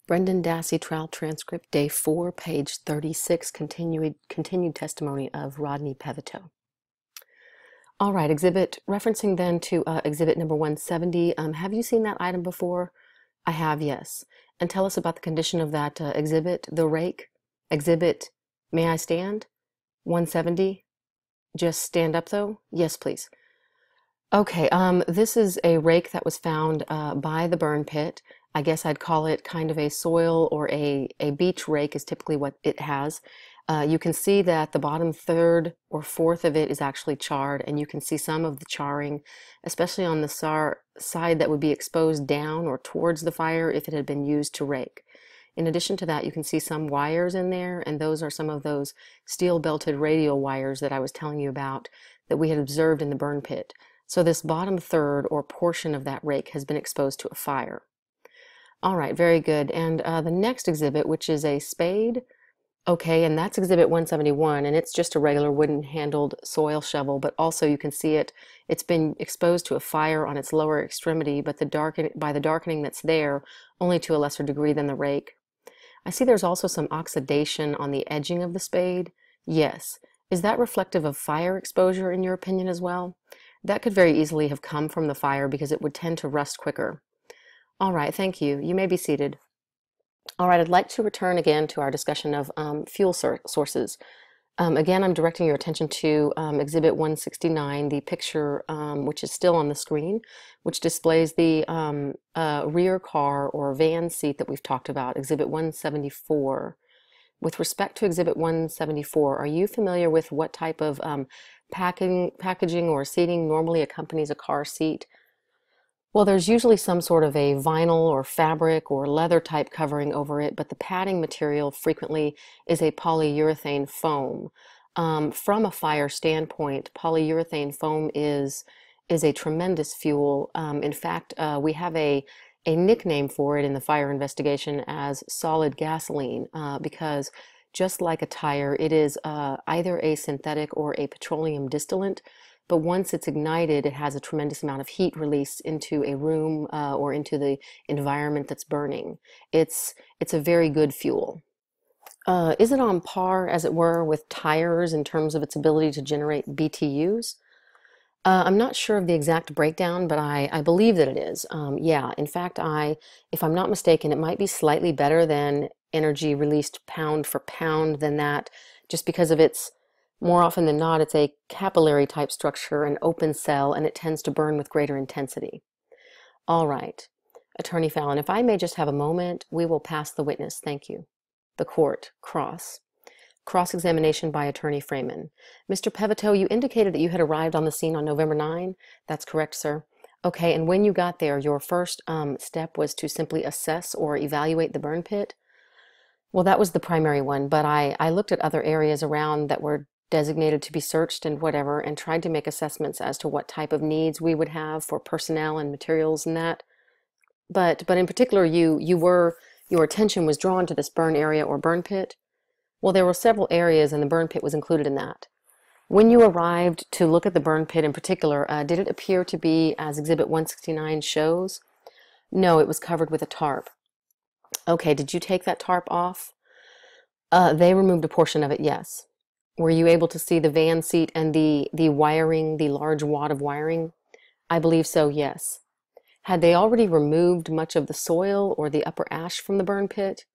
Brendan Dassey trial transcript, day 4, page 36, continued testimony of Rodney Pevytoe. All right, referencing then to exhibit number 170. Have you seen that item before? I have, yes. And tell us about the condition of that exhibit, the rake. Exhibit, may I stand? 170. Just stand up though? Yes, please. Okay, this is a rake that was found by the burn pit. I guess I'd call it kind of a soil or a beach rake is typically what it has. You can see that the bottom third or fourth of it is actually charred, and you can see some of the charring, especially on the side that would be exposed down or towards the fire if it had been used to rake. In addition to that, you can see some wires in there, and those are some of those steel-belted radial wires that I was telling you about that we had observed in the burn pit. So this bottom third or portion of that rake has been exposed to a fire. All right, very good. And the next exhibit, which is a spade, okay, and that's exhibit 171, and it's just a regular wooden handled soil shovel, but also you can see it's been exposed to a fire on its lower extremity, but by the darkening that's there, only to a lesser degree than the rake. I see there's also some oxidation on the edging of the spade. Yes. Is that reflective of fire exposure in your opinion as well? That could very easily have come from the fire because it would tend to rust quicker. All right, thank you. You may be seated. All right, I'd like to return again to our discussion of fuel sources. Again, I'm directing your attention to Exhibit 169, the picture which is still on the screen, which displays the rear car or van seat that we've talked about, Exhibit 174. With respect to Exhibit 174, are you familiar with what type of packaging or seating normally accompanies a car seat? Well, there's usually some sort of a vinyl or fabric or leather type covering over it, but the padding material frequently is a polyurethane foam. From a fire standpoint, polyurethane foam is a tremendous fuel. In fact, we have a nickname for it in the fire investigation as solid gasoline because just like a tire, it is either a synthetic or a petroleum distillant. But once it's ignited, it has a tremendous amount of heat released into a room or into the environment that's burning. It's a very good fuel. Is it on par, as it were, with tires in terms of its ability to generate BTUs? I'm not sure of the exact breakdown, but I believe that it is. Yeah, in fact, if I'm not mistaken, it might be slightly better than energy released pound for pound than that, just because of its, more often than not, it's a capillary type structure, an open cell, and it tends to burn with greater intensity. All right. Attorney Fallon, if I may just have a moment, we will pass the witness. Thank you. The court, cross-examination by Attorney Freeman. Mr. Pevytoe, you indicated that you had arrived on the scene on November 9. That's correct, sir. Okay, and when you got there, your first step was to simply assess or evaluate the burn pit? Well, that was the primary one, but I looked at other areas around that were designated to be searched and whatever, and tried to make assessments as to what type of needs we would have for personnel and materials and that. But in particular, your attention was drawn to this burn area or burn pit. Well, there were several areas, and the burn pit was included in that. When you arrived to look at the burn pit in particular, did it appear to be as Exhibit 169 shows? No, it was covered with a tarp. Okay, did you take that tarp off? They removed a portion of it, yes. Were you able to see the van seat and the wiring, the large wad of wiring? I believe so, yes. Had they already removed much of the soil or the upper ash from the burn pit?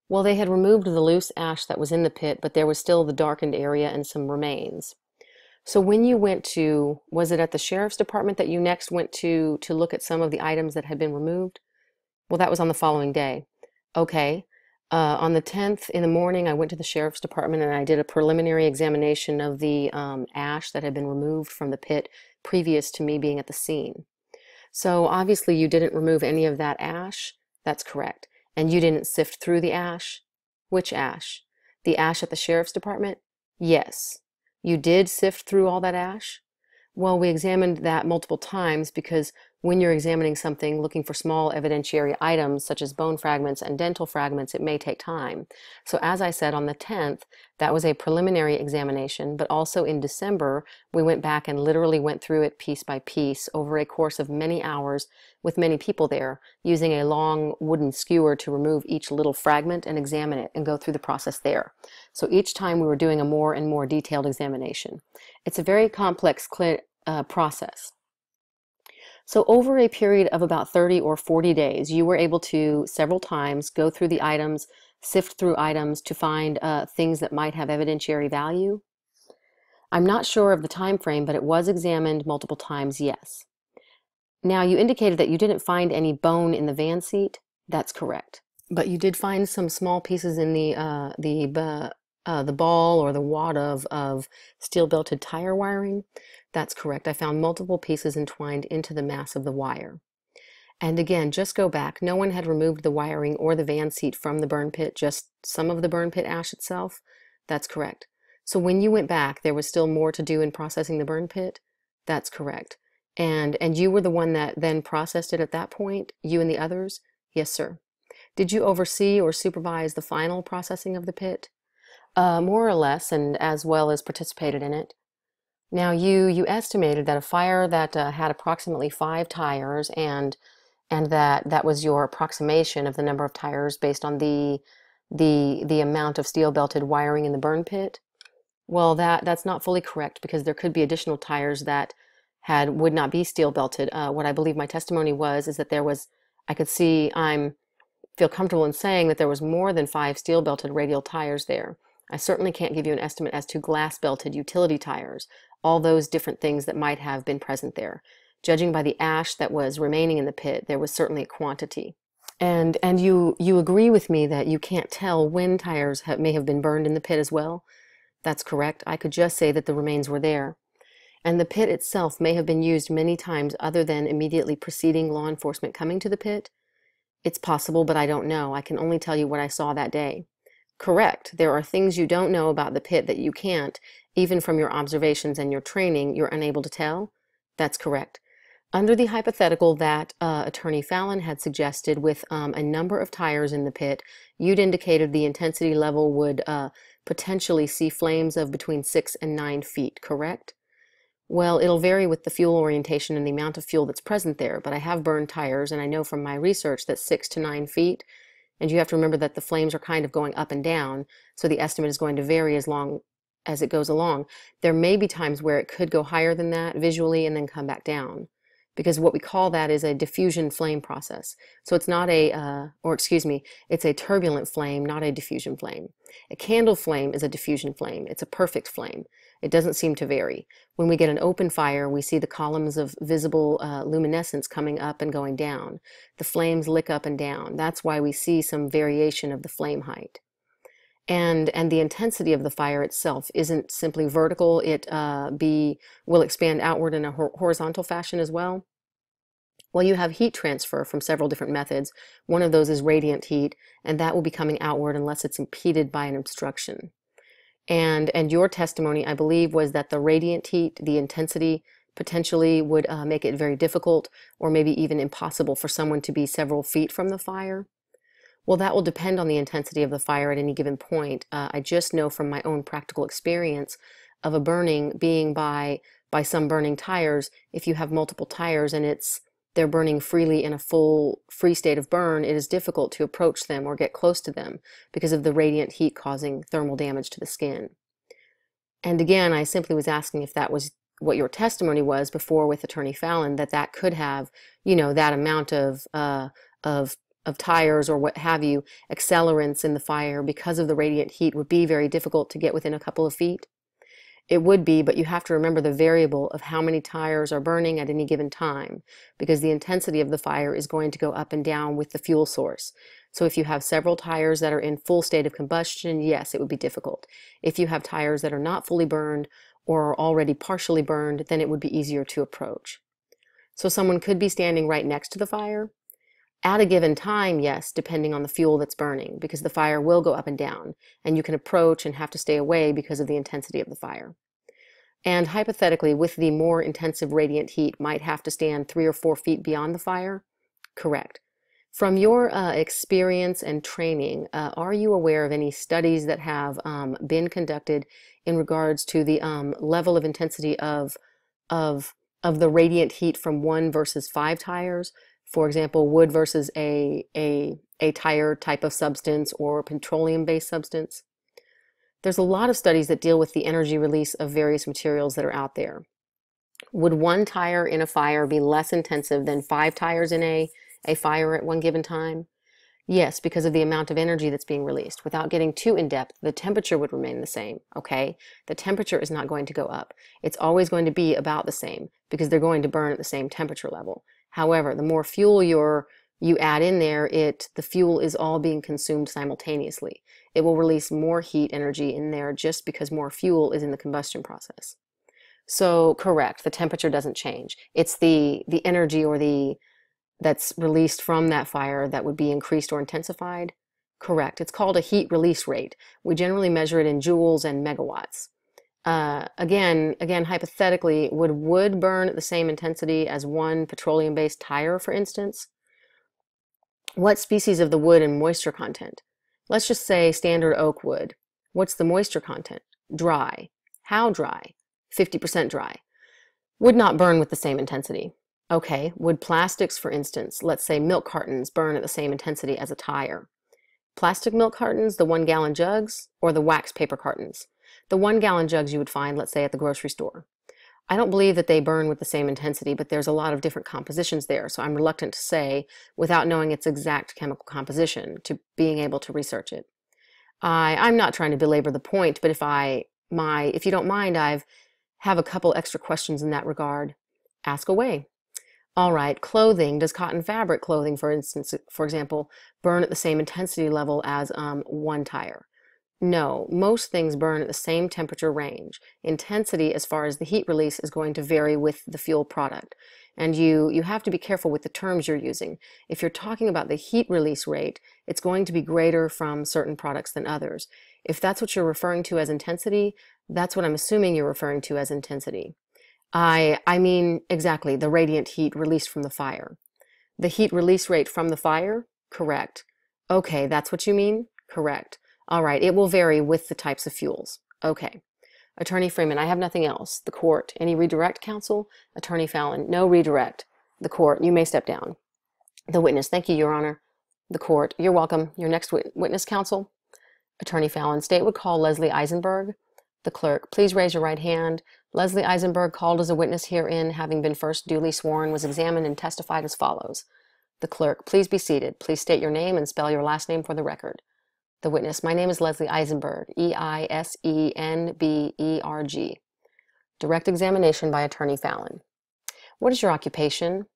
Well, they had removed the loose ash that was in the pit, but there was still the darkened area and some remains. So when you went to, was it at the sheriff's department that you next went to look at some of the items that had been removed? Well, that was on the following day. Okay. On the 10th in the morning, I went to the sheriff's department and I did a preliminary examination of the ash that had been removed from the pit previous to me being at the scene. So obviously you didn't remove any of that ash. That's correct. And you didn't sift through the ash? Which ash? The ash at the sheriff's department? Yes. You did sift through all that ash? Well, we examined that multiple times because when you're examining something looking for small evidentiary items such as bone fragments and dental fragments, it may take time. So as I said, on the 10th, that was a preliminary examination, but also in December, we went back and literally went through it piece by piece over a course of many hours with many people there, using a long wooden skewer to remove each little fragment and examine it and go through the process there. So each time we were doing a more and more detailed examination. It's a very complex process. So over a period of about 30 or 40 days, you were able to several times go through the items, sift through items to find things that might have evidentiary value. I'm not sure of the time frame, but it was examined multiple times, yes. Now, you indicated that you didn't find any bone in the van seat. That's correct. But you did find some small pieces in the ball or the wad of steel-belted tire wiring. That's correct. I found multiple pieces entwined into the mass of the wire. And again, just go back. No one had removed the wiring or the van seat from the burn pit, just some of the burn pit ash itself. That's correct. So when you went back, there was still more to do in processing the burn pit. That's correct. And you were the one that then processed it at that point, you and the others? Yes, sir. Did you oversee or supervise the final processing of the pit? More or less, and as well as participated in it. Now, you estimated that a fire that had approximately 5 tires, and that was your approximation of the number of tires based on the amount of steel-belted wiring in the burn pit. Well, that's not fully correct, because there could be additional tires that would not be steel-belted. What I believe my testimony was is that there was, I feel comfortable in saying that there was more than 5 steel-belted radial tires there. I certainly can't give you an estimate as to glass-belted utility tires, all those different things that might have been present there. Judging by the ash that was remaining in the pit, there was certainly a quantity. And you agree with me that you can't tell when tires may have been burned in the pit as well? That's correct. I could just say that the remains were there. And the pit itself may have been used many times other than immediately preceding law enforcement coming to the pit? It's possible, but I don't know. I can only tell you what I saw that day. Correct. There are things you don't know about the pit that you can't, even from your observations and your training, you're unable to tell? That's correct. Under the hypothetical that Attorney Fallon had suggested with a number of tires in the pit, you'd indicated the intensity level would potentially see flames of between 6 and 9 feet, correct? Well, it'll vary with the fuel orientation and the amount of fuel that's present there, but I have burned tires, and I know from my research that 6 to 9 feet, and you have to remember that the flames are kind of going up and down, so the estimate is going to vary as long as it goes along. There may be times where it could go higher than that visually and then come back down, because what we call that is a diffusion flame process. So it's not it's a turbulent flame, not a diffusion flame. A candle flame is a diffusion flame. It's a perfect flame. It doesn't seem to vary. When we get an open fire, we see the columns of visible luminescence coming up and going down. The flames lick up and down. That's why we see some variation of the flame height. And the intensity of the fire itself isn't simply vertical. It will expand outward in a horizontal fashion as well. Well, you have heat transfer from several different methods. One of those is radiant heat, and that will be coming outward unless it's impeded by an obstruction. And your testimony, I believe, was that the radiant heat, the intensity, potentially would make it very difficult or maybe even impossible for someone to be several feet from the fire. Well, that will depend on the intensity of the fire at any given point. I just know from my own practical experience of a burning being by some burning tires, if you have multiple tires and they're burning freely in a full free state of burn, it is difficult to approach them or get close to them because of the radiant heat causing thermal damage to the skin. And again, I simply was asking if that was what your testimony was before with Attorney Fallon, that could have, that amount of tires or what have you, accelerants in the fire because of the radiant heat would be very difficult to get within a couple of feet. It would be, but you have to remember the variable of how many tires are burning at any given time, because the intensity of the fire is going to go up and down with the fuel source. So if you have several tires that are in full state of combustion, yes, it would be difficult. If you have tires that are not fully burned or are already partially burned, then it would be easier to approach. So someone could be standing right next to the fire. At a given time, yes, depending on the fuel that's burning, because the fire will go up and down, and you can approach and have to stay away because of the intensity of the fire. and hypothetically, with the more intensive radiant heat, might have to stand 3 or 4 feet beyond the fire? Correct. From your experience and training, are you aware of any studies that have been conducted in regards to the level of intensity of the radiant heat from 1 versus 5 tires? For example, wood versus a tire type of substance or petroleum-based substance? There's a lot of studies that deal with the energy release of various materials that are out there. Would 1 tire in a fire be less intensive than 5 tires in a fire at one given time? Yes, because of the amount of energy that's being released. Without getting too in-depth, the temperature would remain the same, okay? The temperature is not going to go up. It's always going to be about the same because they're going to burn at the same temperature level. However, the more fuel you add in there, the fuel is all being consumed simultaneously. It will release more heat energy in there just because more fuel is in the combustion process. So correct, the temperature doesn't change. It's the energy that's released from that fire that would be increased or intensified. Correct. It's called a heat release rate. We generally measure it in joules and megawatts. Again, hypothetically, would wood burn at the same intensity as 1 petroleum-based tire, for instance? What species of the wood and moisture content? Let's just say standard oak wood. What's the moisture content? Dry. How dry? 50% dry. Would not burn with the same intensity. Okay, would plastics, for instance, let's say milk cartons, burn at the same intensity as a tire? Plastic milk cartons, the 1-gallon jugs, or the wax paper cartons? The 1-gallon jugs you would find, let's say, at the grocery store. I don't believe that they burn with the same intensity, but there's a lot of different compositions there, so I'm reluctant to say, without knowing its exact chemical composition, to being able to research it. I'm not trying to belabor the point, but if you don't mind, have a couple extra questions in that regard. Ask away. All right, clothing. Does cotton fabric clothing, for instance, for example, burn at the same intensity level as 1 tire? No, most things burn at the same temperature range. Intensity, as far as the heat release, is going to vary with the fuel product. And you have to be careful with the terms you're using. If you're talking about the heat release rate, it's going to be greater from certain products than others. If that's what you're referring to as intensity, that's what I'm assuming you're referring to as intensity. I mean exactly the radiant heat released from the fire. The heat release rate from the fire? Correct. Okay, that's what you mean? Correct. All right, it will vary with the types of fuels. Okay. Attorney Freeman, I have nothing else. The court, any redirect, counsel? Attorney Fallon, no redirect. The court, you may step down. The witness, thank you, Your Honor. The court, you're welcome. Your next witness, counsel? Attorney Fallon, state would call Leslie Eisenberg. The clerk, please raise your right hand. Leslie Eisenberg, called as a witness herein, having been first duly sworn, was examined and testified as follows. The clerk, please be seated. Please state your name and spell your last name for the record. The witness, my name is Leslie Eisenberg, Eisenberg. Direct examination by Attorney Fallon. What is your occupation?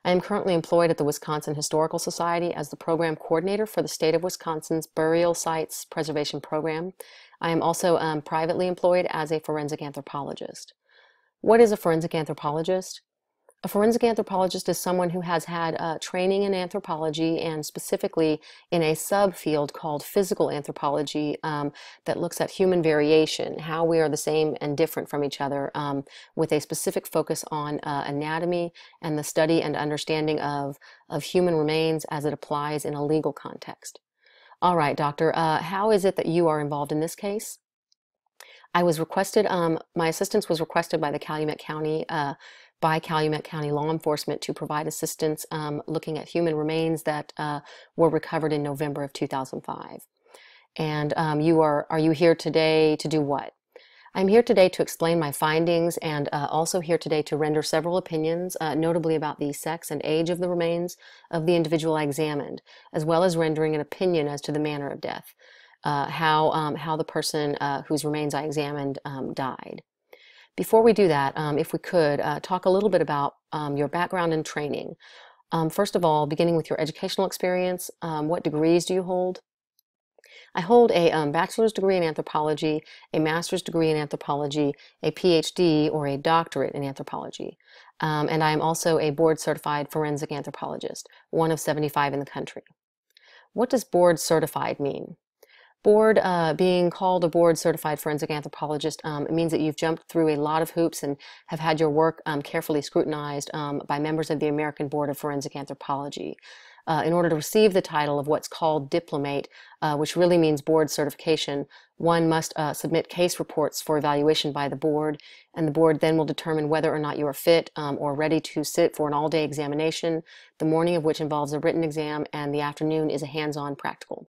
I am currently employed at the Wisconsin Historical Society as the program coordinator for the state of Wisconsin's Burial Sites Preservation Program. I am also privately employed as a forensic anthropologist. What is a forensic anthropologist? A forensic anthropologist is someone who has had training in anthropology, and specifically in a subfield called physical anthropology that looks at human variation, how we are the same and different from each other, with a specific focus on anatomy and the study and understanding of human remains as it applies in a legal context. All right, doctor, how is it that you are involved in this case? I was requested, my assistance was requested by the Calumet County Law Enforcement to provide assistance looking at human remains that were recovered in November of 2005. And are you here today to do what? I'm here today to explain my findings, and also here today to render several opinions, notably about the sex and age of the remains of the individual I examined, as well as rendering an opinion as to the manner of death, how the person whose remains I examined died. Before we do that, if we could, talk a little bit about your background and training. First of all, beginning with your educational experience, what degrees do you hold? I hold a bachelor's degree in anthropology, a master's degree in anthropology, a PhD or a doctorate in anthropology. And I am also a board-certified forensic anthropologist, one of 75 in the country. What does board-certified mean? Board, being called a board certified forensic anthropologist, it means that you've jumped through a lot of hoops and have had your work carefully scrutinized by members of the American Board of Forensic Anthropology. In order to receive the title of what's called diplomate, which really means board certification, one must submit case reports for evaluation by the board, and the board then will determine whether or not you are fit or ready to sit for an all-day examination, the morning of which involves a written exam and the afternoon is a hands-on practical.